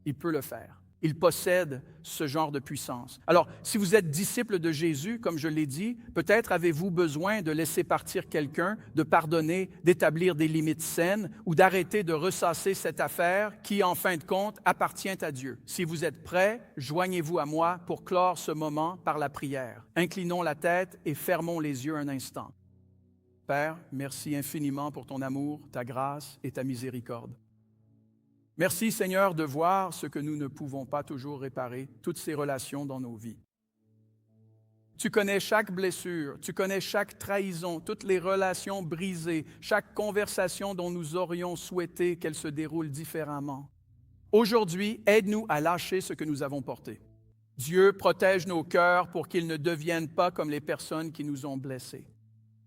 Il peut le faire. Il possède ce genre de puissance. Alors, si vous êtes disciple de Jésus, comme je l'ai dit, peut-être avez-vous besoin de laisser partir quelqu'un, de pardonner, d'établir des limites saines ou d'arrêter de ressasser cette affaire qui, en fin de compte, appartient à Dieu. Si vous êtes prêts, joignez-vous à moi pour clore ce moment par la prière. Inclinons la tête et fermons les yeux un instant. Père, merci infiniment pour ton amour, ta grâce et ta miséricorde. Merci Seigneur de voir ce que nous ne pouvons pas toujours réparer, toutes ces relations dans nos vies. Tu connais chaque blessure, tu connais chaque trahison, toutes les relations brisées, chaque conversation dont nous aurions souhaité qu'elle se déroule différemment. Aujourd'hui, aide-nous à lâcher ce que nous avons porté. Dieu protège nos cœurs pour qu'ils ne deviennent pas comme les personnes qui nous ont blessés.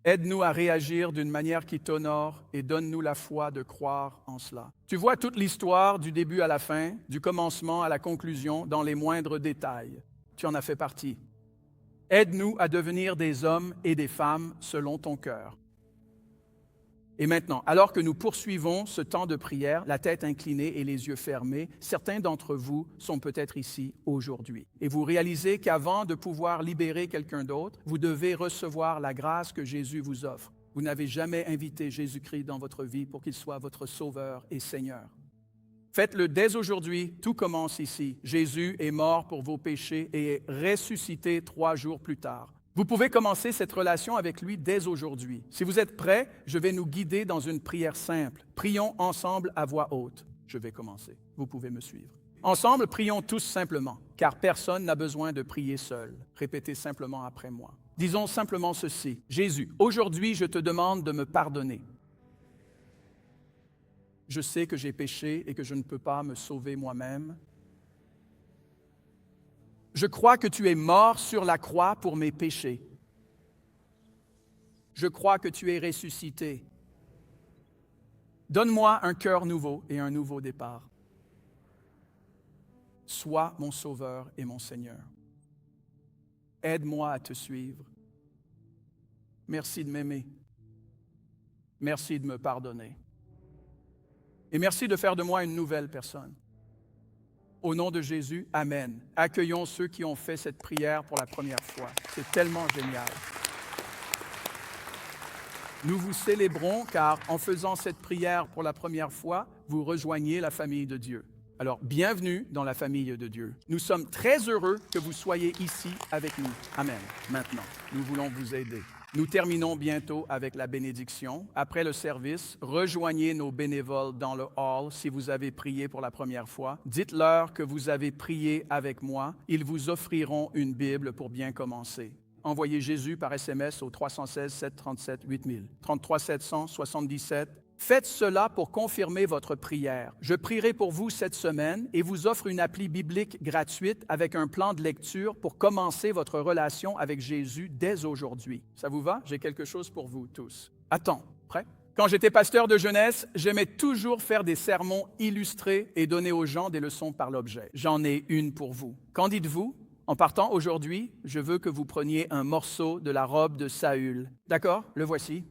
Aide-nous à réagir d'une manière qui t'honore et donne-nous la foi de croire en cela. Tu vois toute l'histoire du début à la fin, du commencement à la conclusion, dans les moindres détails. Tu en as fait partie. Aide-nous à devenir des hommes et des femmes selon ton cœur. Et maintenant, alors que nous poursuivons ce temps de prière, la tête inclinée et les yeux fermés, certains d'entre vous sont peut-être ici aujourd'hui. Et vous réalisez qu'avant de pouvoir libérer quelqu'un d'autre, vous devez recevoir la grâce que Jésus vous offre. Vous n'avez jamais invité Jésus-Christ dans votre vie pour qu'il soit votre Sauveur et Seigneur. Faites-le dès aujourd'hui, tout commence ici. Jésus est mort pour vos péchés et est ressuscité 3 jours plus tard. Vous pouvez commencer cette relation avec lui dès aujourd'hui. Si vous êtes prêts, je vais nous guider dans une prière simple. Prions ensemble à voix haute. Je vais commencer. Vous pouvez me suivre. Ensemble, prions tous simplement, car personne n'a besoin de prier seul. Répétez simplement après moi. Disons simplement ceci. Jésus, aujourd'hui, je te demande de me pardonner. Je sais que j'ai péché et que je ne peux pas me sauver moi-même. Je crois que tu es mort sur la croix pour mes péchés. Je crois que tu es ressuscité. Donne-moi un cœur nouveau et un nouveau départ. Sois mon Sauveur et mon Seigneur. Aide-moi à te suivre. Merci de m'aimer. Merci de me pardonner. Et merci de faire de moi une nouvelle personne. Au nom de Jésus, Amen. Accueillons ceux qui ont fait cette prière pour la première fois. C'est tellement génial. Nous vous célébrons car en faisant cette prière pour la première fois, vous rejoignez la famille de Dieu. Alors, bienvenue dans la famille de Dieu. Nous sommes très heureux que vous soyez ici avec nous. Amen. Maintenant, nous voulons vous aider. Nous terminons bientôt avec la bénédiction. Après le service, rejoignez nos bénévoles dans le hall si vous avez prié pour la première fois. Dites-leur que vous avez prié avec moi. Ils vous offriront une Bible pour bien commencer. Envoyez Jésus par SMS au 316 737 8000, 33 777. Faites cela pour confirmer votre prière. Je prierai pour vous cette semaine et vous offre une appli biblique gratuite avec un plan de lecture pour commencer votre relation avec Jésus dès aujourd'hui. Ça vous va? J'ai quelque chose pour vous tous. Attends, prêt? Quand j'étais pasteur de jeunesse, j'aimais toujours faire des sermons illustrés et donner aux gens des leçons par l'objet. J'en ai une pour vous. Qu'en dites-vous? En partant aujourd'hui, je veux que vous preniez un morceau de la robe de Saül. D'accord? Le voici.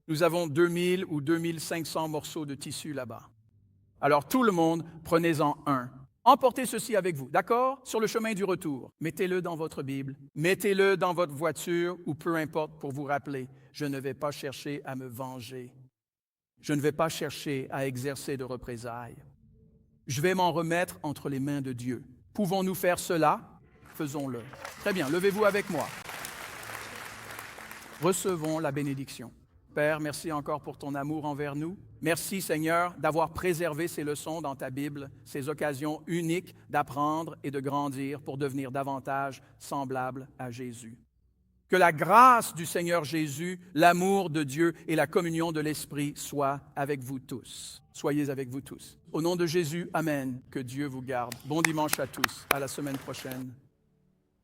Nous avons 2000 ou 2500 morceaux de tissu là-bas. Alors tout le monde, prenez-en un. Emportez ceci avec vous, d'accord? Sur le chemin du retour. Mettez-le dans votre Bible, mettez-le dans votre voiture ou peu importe pour vous rappeler, je ne vais pas chercher à me venger. Je ne vais pas chercher à exercer de représailles. Je vais m'en remettre entre les mains de Dieu. Pouvons-nous faire cela? Faisons-le. Très bien, levez-vous avec moi. Recevons la bénédiction. Père, merci encore pour ton amour envers nous. Merci, Seigneur, d'avoir préservé ces leçons dans ta Bible, ces occasions uniques d'apprendre et de grandir pour devenir davantage semblables à Jésus. Que la grâce du Seigneur Jésus, l'amour de Dieu et la communion de l'Esprit soient avec vous tous. Soyez avec vous tous. Au nom de Jésus, Amen. Que Dieu vous garde. Bon dimanche à tous. À la semaine prochaine.